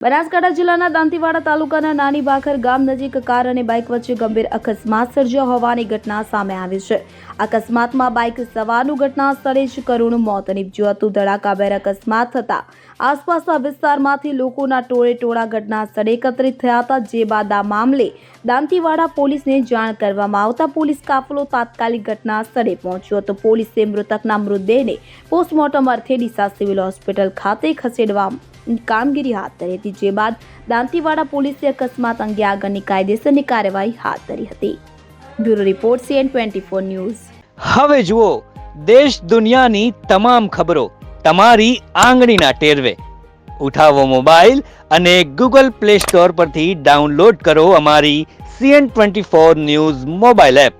બનાસકાંઠા જિલ્લાના દાંતીવાડા તાલુકાના નાની ભાખર ગામ નજીક કાર અને બાઇક વચ્ચે ગંભીર અકસ્માત સર્જાયો હોવાની ઘટના સામે આવી છે. અકસ્માતમાં બાઇક સવારનું ઘટના સ્થળે જ કરુણ મોત નીપજ્યું હતું. ધડાકાભેર અકસ્માત થતા આસપાસના વિસ્તારમાંથી લોકોના ટોળે ઘટના સ્થળે એકત્રિત થયા હતા. જે બાદ આ મામલે દાંતીવાડા પોલીસને જાણ કરવામાં આવતા પોલીસ કાફલો તાત્કાલિક ઘટના સ્થળે પહોંચ્યો હતો. પોલીસે મૃતકના મૃતદેહને પોસ્ટમોર્ટમ અર્થે ડીસા સિવિલ હોસ્પિટલ ખાતે ખસેડવા કામગીરી હાથ ધરી હતી. જે બાદ દાંતીવાડા પોલીસે અકસ્માત અંગે આગળની કાયદેસરની કાર્યવાહી હાથ ધરી હતી. Bureau report CN24 news. હવે જુઓ દેશ દુનિયાની તમામ ખબરો તમારી આંગળીના ટેરવે. ઉઠાવો મોબાઈલ અને Google Play Store પરથી ડાઉનલોડ કરો અમારી CN24 ન્યૂઝ મોબાઈલ એપ.